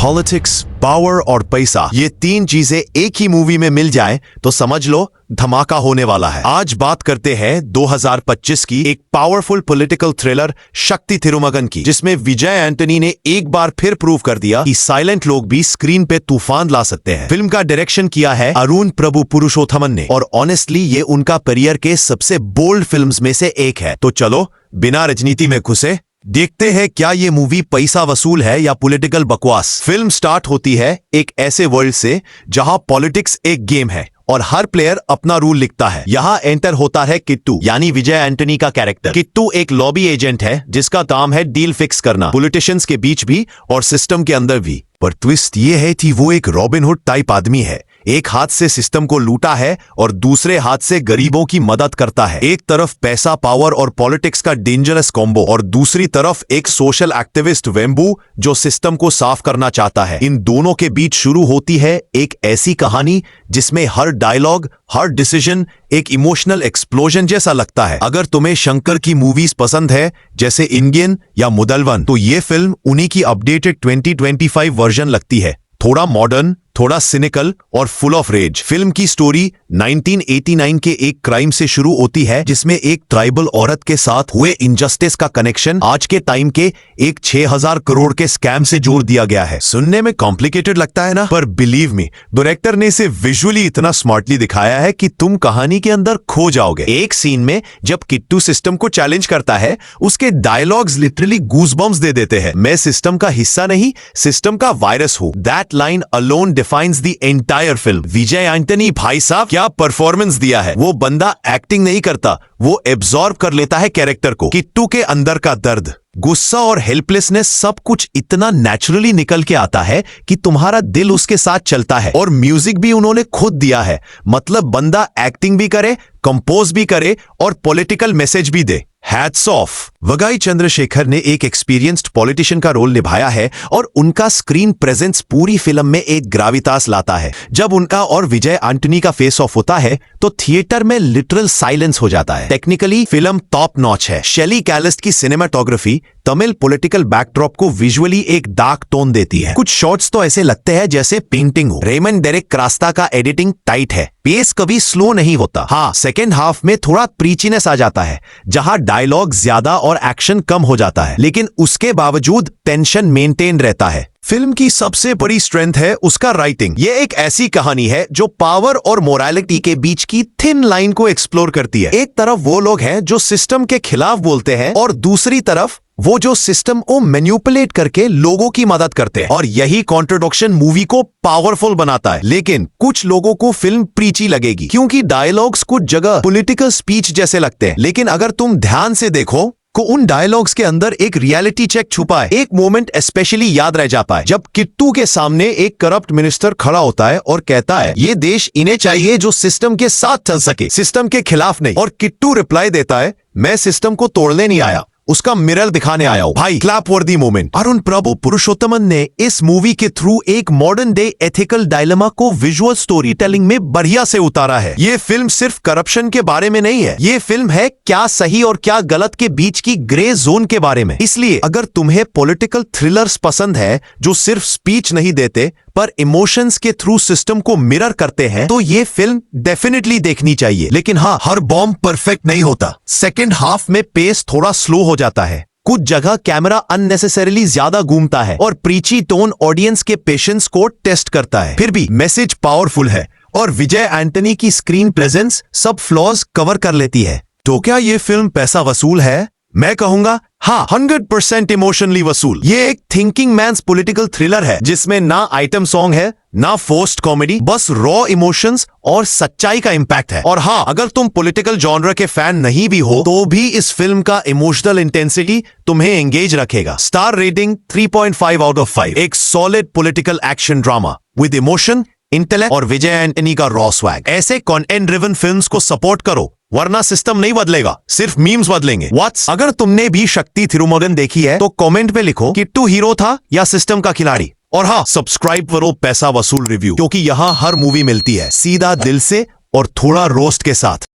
Politics, power और पैसा, ये तीन चीजें एक ही मूवी में मिल जाए तो समझ लो धमाका होने वाला है। आज बात करते हैं 2025 की एक पावरफुल पॉलिटिकल थ्रिलर शक्ति थिरुमगन की, जिसमें विजय एंटनी ने एक बार फिर प्रूव कर दिया कि साइलेंट लोग भी स्क्रीन पे तूफान ला सकते हैं। फिल्म का डायरेक्शन किया है अरुण प्रभु पुरुषोत्तमन ने और ऑनेस्टली ये उनका करियर के सबसे बोल्ड फिल्म्स में से एक है। तो चलो बिना राजनीति में घुसे देखते हैं क्या ये मूवी पैसा वसूल है या पॉलिटिकल बकवास। फिल्म स्टार्ट होती है एक ऐसे वर्ल्ड से जहां पॉलिटिक्स एक गेम है और हर प्लेयर अपना रूल लिखता है। यहाँ एंटर होता है किट्टू यानी विजय एंटनी का कैरेक्टर। किट्टू एक लॉबी एजेंट है जिसका काम है डील फिक्स करना, पॉलिटिशियंस के बीच भी और सिस्टम के अंदर भी। पर ट्विस्ट ये है कि वो एक रॉबिनहुड टाइप आदमी है। एक हाथ से सिस्टम को लूटा है और दूसरे हाथ से गरीबों की मदद करता है। एक तरफ पैसा, पावर और पॉलिटिक्स का डेंजरस कॉम्बो और दूसरी तरफ एक सोशल एक्टिविस्ट वेम्बू जो सिस्टम को साफ करना चाहता है। इन दोनों के बीच शुरू होती है एक ऐसी कहानी जिसमें हर डायलॉग, हर डिसीजन एक इमोशनल एक्सप्लोजन जैसा लगता है। अगर तुम्हें शंकर की मूवीज पसंद है जैसे इंडियन या मुदलवन, तो ये फिल्म उन्हीं की अपडेटेड 2025 वर्जन लगती है। थोड़ा मॉडर्न, थोड़ा सिनिकल और फुल ऑफ रेज। फिल्म की स्टोरी 1989 के एक क्राइम से शुरू होती है जिसमें एक ट्राइबल औरत के साथ हुए इनजस्टिस का कनेक्शन आज के टाइम के एक 6000 करोड़ के स्कैम से जोड़ दिया गया है। सुनने में कॉम्प्लिकेटेड लगता है ना, पर बिलीव मी, डायरेक्टर ने इसे विजुअली इतना स्मार्टली दिखाया है कि तुम कहानी के अंदर खो जाओगे। एक सीन में जब किट्टू सिस्टम को चैलेंज करता है, उसके डायलॉग्स लिटरली गूज़बम्प्स दे देते हैं। मैं सिस्टम का हिस्सा नहीं, सिस्टम का वायरस हूं। That line alone defines the entire film. Vijay Antony भाई साहब क्या परफॉर्मेंस दिया है। वो बंदा एक्टिंग नहीं करता, वो एब्जॉर्ब कर लेता है कैरेक्टर को। किट्टू के अंदर का दर्द, गुस्सा और हेल्पलेसनेस सब कुछ इतना नेचुरली निकल के आता है कि तुम्हारा दिल उसके साथ चलता है। और म्यूजिक भी उन्होंने खुद दिया है, मतलब बंदा एक्टिंग भी करे, कंपोज भी करे और पॉलिटिकल मैसेज भी दे। Hats off. वगाई चंद्रशेखर ने एक एक्सपीरियंस्ड पॉलिटिशियन का रोल निभाया है और उनका स्क्रीन प्रेजेंस पूरी फिल्म में एक ग्रावितास लाता है। जब उनका और विजय एंटनी का फेस ऑफ होता है तो थिएटर में लिटरल साइलेंस हो जाता है। टेक्निकली फिल्म टॉप नॉच है। शेली कैलिस्ट की सिनेमाटोग्राफी तमिल पॉलिटिकल बैकड्रॉप को विजुअली एक डार्क टोन देती है। कुछ शॉट्स तो ऐसे लगते हैं जैसे पेंटिंग हो। रेमंड डेरेक क्रास्ता का एडिटिंग टाइट है, पेस कभी स्लो नहीं होता। हाँ, सेकेंड हाफ में थोड़ा प्रीचीनेस आ जाता है जहां डायलॉग ज्यादा और एक्शन कम हो जाता है, लेकिन उसके बावजूद टेंशन मेंटेन रहता है। फिल्म की सबसे बड़ी स्ट्रेंथ है उसका राइटिंग। ये एक ऐसी कहानी है जो पावर और मोरालिटी के बीच की थिन लाइन को एक्सप्लोर करती है। एक तरफ वो लोग हैं जो सिस्टम के खिलाफ बोलते हैं और दूसरी तरफ वो जो सिस्टम को मैनिपुलेट करके लोगों की मदद करते हैं। और यही कॉन्ट्रडिक्शन मूवी को पावरफुल बनाता है। लेकिन कुछ लोगों को फिल्म प्रीची लगेगी क्योंकि डायलॉग्स कुछ जगह पॉलिटिकल स्पीच जैसे लगते हैं, लेकिन अगर तुम ध्यान से देखो को उन डायलॉग्स के अंदर एक रियलिटी चेक छुपा है। एक मोमेंट स्पेशली याद रह जाता है जब किट्टू के सामने एक करप्ट मिनिस्टर खड़ा होता है और कहता है ये देश इन्हें चाहिए जो सिस्टम के साथ चल सके, सिस्टम के खिलाफ नहीं। और किट्टू रिप्लाई देता है मैं सिस्टम को तोड़ने नहीं आया, उसका मिरर दिखाने आया हूं। भाई क्लैप वर्दी मोमेंट। अरुण प्रभु पुरुषोत्तमन ने इस मूवी के थ्रू एक मॉडर्न डे एथिकल डायलेमा को विजुअल स्टोरी टेलिंग में बढ़िया से उतारा है। ये फिल्म सिर्फ करप्शन के बारे में नहीं है, ये फिल्म है क्या सही और क्या गलत के बीच की ग्रे जोन के बारे में। इसलिए अगर तुम्हें पॉलिटिकल थ्रिलर्स पसंद है जो सिर्फ स्पीच नहीं देते पर इमोशंस के थ्रू सिस्टम को मिरर करते हैं, तो ये फिल्म डेफिनेटली देखनी चाहिए। लेकिन हाँ, हर बॉम्ब परफेक्ट नहीं होता। सेकेंड हाफ में पेस थोड़ा स्लो हो जाता है, कुछ जगह कैमरा अननेसेसरीली ज्यादा घूमता है और प्रीची टोन ऑडियंस के पेशेंस को टेस्ट करता है। फिर भी मैसेज पावरफुल है और विजय एंटनी की स्क्रीन प्रेजेंस सब फ्लॉज कवर कर लेती है। तो क्या ये फिल्म पैसा वसूल है? मैं कहूंगा हाँ, 100% इमोशनली वसूल। ये एक थिंकिंग मैन्स पॉलिटिकल थ्रिलर है जिसमें ना आइटम सॉन्ग है ना फोर्स्ड कॉमेडी, बस रॉ इमोशंस और सच्चाई का इम्पैक्ट है। और हाँ, अगर तुम पॉलिटिकल जॉनर के फैन नहीं भी हो तो भी इस फिल्म का इमोशनल इंटेंसिटी तुम्हें एंगेज रखेगा। Star rating 3.5 out of 5। एक solid political action drama with emotion, intellect और विजय एंटनी का रॉ स्वैग। ऐसे कंटेंट ड्रिवन फिल्म्स को सपोर्ट करो, वरना सिस्टम नहीं बदलेगा, सिर्फ मीम्स बदलेंगे। व्हाट्स अगर तुमने भी शक्ति थिरुमगन देखी है तो कमेंट पे लिखो किट्टू हीरो था या सिस्टम का खिलाड़ी। और हाँ, सब्सक्राइब करो पैसा वसूल रिव्यू, क्योंकि यहाँ हर मूवी मिलती है सीधा दिल से और थोड़ा रोस्ट के साथ।